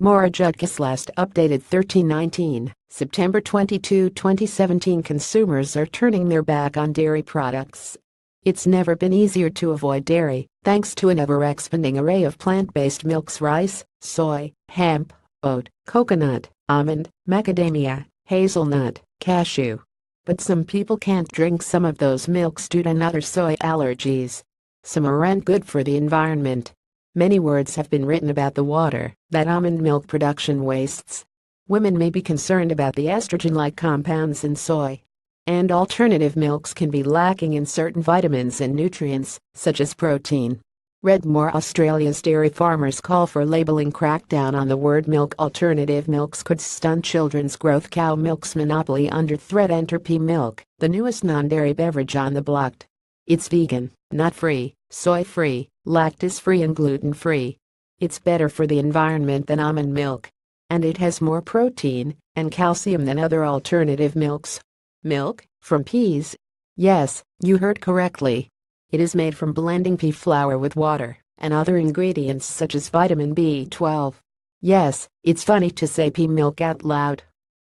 MAURA JUDKIS Last updated 13/19, September 22, 2017. Consumers are turning their back on dairy products. It's never been easier to avoid dairy, thanks to an ever-expanding array of plant-based milks: rice, soy, hemp, oat, coconut, almond, macadamia, hazelnut, cashew. But some people can't drink some of those milks due to nut or soy allergies. Some aren't good for the environment. Many words have been written about the water that almond milk production wastes. Women may be concerned about the estrogen-like compounds in soy. And alternative milks can be lacking in certain vitamins and nutrients, such as protein. Read more. Australia's dairy farmers call for labeling crackdown on the word milk. Alternative milks could stunt children's growth. Cow milk's monopoly under threat. Enter pea milk, the newest non-dairy beverage on the block. It's vegan, nut-free, soy-free, lactose-free and gluten-free. It's better for the environment than almond milk. And it has more protein and calcium than other alternative milks. Milk from peas? Yes, you heard correctly. It is made from blending pea flour with water and other ingredients such as vitamin B12. Yes, it's funny to say pea milk out loud.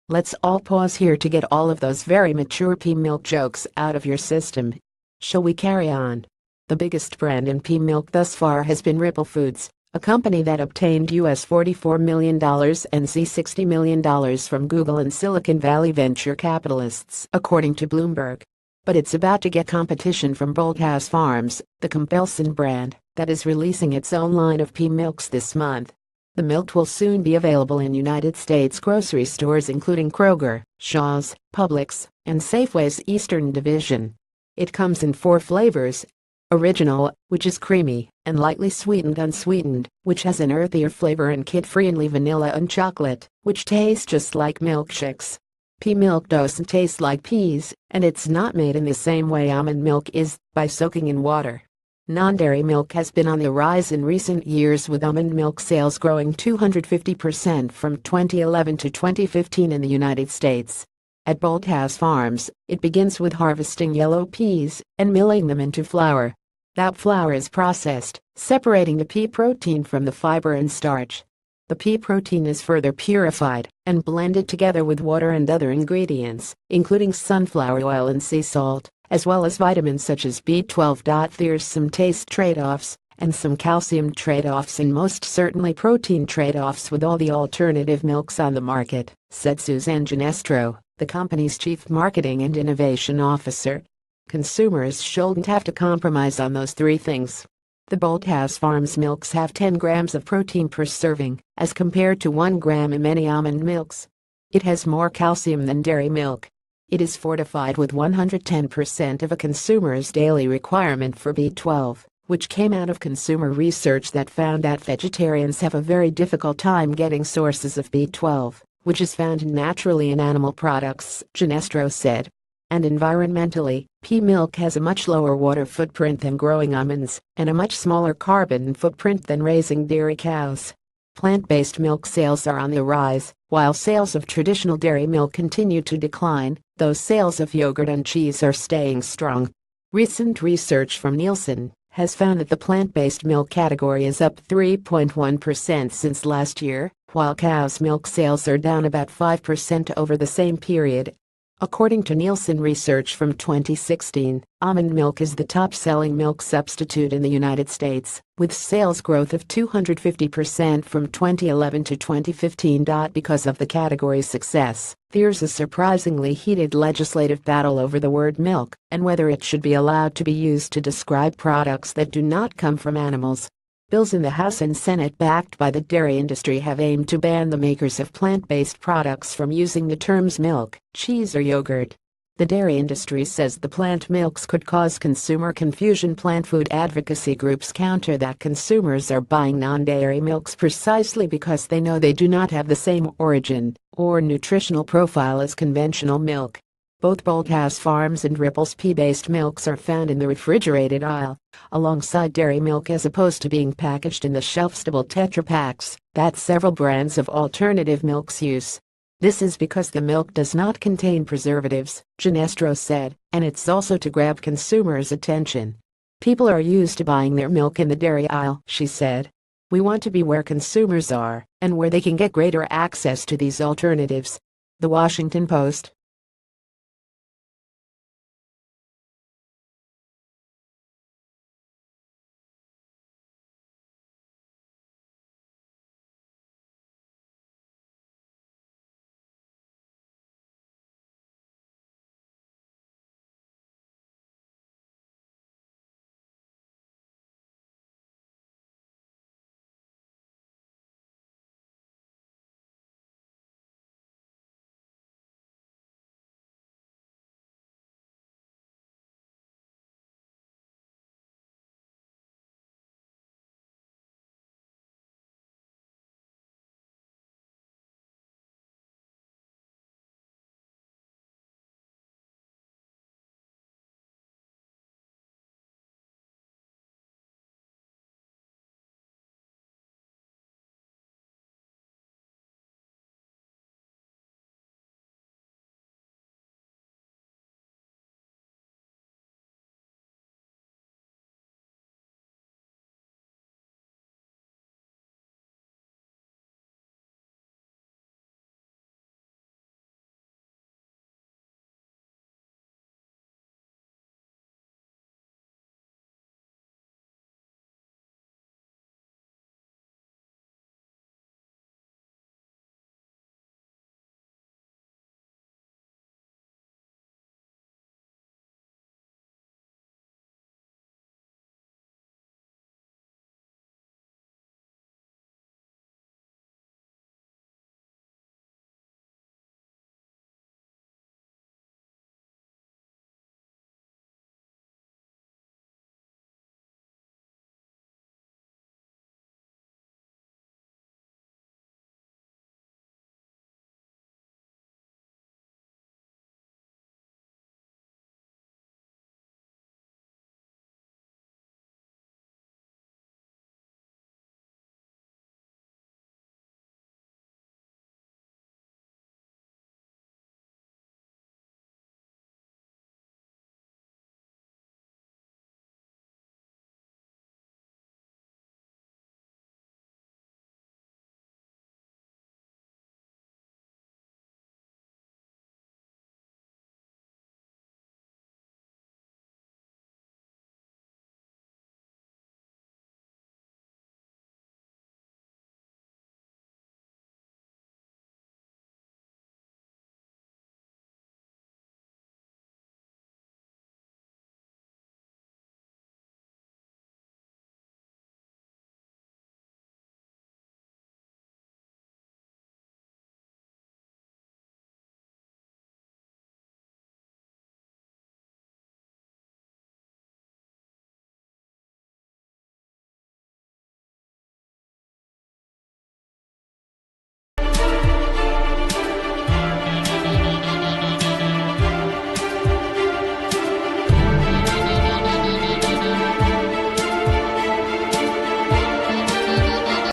Let's all pause here to get all of those very mature pea milk jokes out of your system. Shall we carry on? The biggest brand in pea milk thus far has been Ripple Foods, a company that obtained US $44 million and $60 million from Google and Silicon Valley venture capitalists, according to Bloomberg. But it's about to get competition from Bolthouse Farms, the Compulson brand, that is releasing its own line of pea milks this month. The milk will soon be available in United States grocery stores including Kroger, Shaw's, Publix, and Safeway's Eastern Division. It comes in 4 flavors. Original, which is creamy and lightly sweetened; unsweetened, which has an earthier flavor; and kid-friendly, vanilla and chocolate, which taste just like milkshakes. Pea milk doesn't taste like peas, and it's not made in the same way almond milk is, by soaking in water. Non-dairy milk has been on the rise in recent years, with almond milk sales growing 250% from 2011 to 2015 in the United States. At Bolthouse Farms, it begins with harvesting yellow peas and milling them into flour. That flour is processed, separating the pea protein from the fiber and starch. The pea protein is further purified and blended together with water and other ingredients, including sunflower oil and sea salt, as well as vitamins such as B12. There's some taste trade-offs and some calcium trade-offs, and most certainly protein trade-offs with all the alternative milks on the market, said Suzanne Ginestro, the company's chief marketing and innovation officer. Consumers shouldn't have to compromise on those 3 things. The Bolthouse Farms milks have 10 grams of protein per serving, as compared to 1 gram in many almond milks. It has more calcium than dairy milk. It is fortified with 110% of a consumer's daily requirement for B12, which came out of consumer research that found that vegetarians have a very difficult time getting sources of B12, which is found naturally in animal products, Ginestro said. And environmentally, pea milk has a much lower water footprint than growing almonds, and a much smaller carbon footprint than raising dairy cows. Plant-based milk sales are on the rise, while sales of traditional dairy milk continue to decline, though sales of yogurt and cheese are staying strong. Recent research from Nielsen has found that the plant-based milk category is up 3.1% since last year, while cow's milk sales are down about 5% over the same period. According to Nielsen research from 2016, almond milk is the top-selling milk substitute in the United States, with sales growth of 250% from 2011 to 2015. Because of the category's success, there's a surprisingly heated legislative battle over the word milk and whether it should be allowed to be used to describe products that do not come from animals. Bills in the House and Senate backed by the dairy industry have aimed to ban the makers of plant-based products from using the terms milk, cheese or yogurt. The dairy industry says the plant milks could cause consumer confusion. Plant food advocacy groups counter that consumers are buying non-dairy milks precisely because they know they do not have the same origin or nutritional profile as conventional milk. Both Bolthouse Farms and Ripple's pea-based milks are found in the refrigerated aisle, alongside dairy milk, as opposed to being packaged in the shelf-stable Tetra Paks that several brands of alternative milks use. This is because the milk does not contain preservatives, Ginestro said, and it's also to grab consumers' attention. People are used to buying their milk in the dairy aisle, she said. We want to be where consumers are and where they can get greater access to these alternatives. The Washington Post.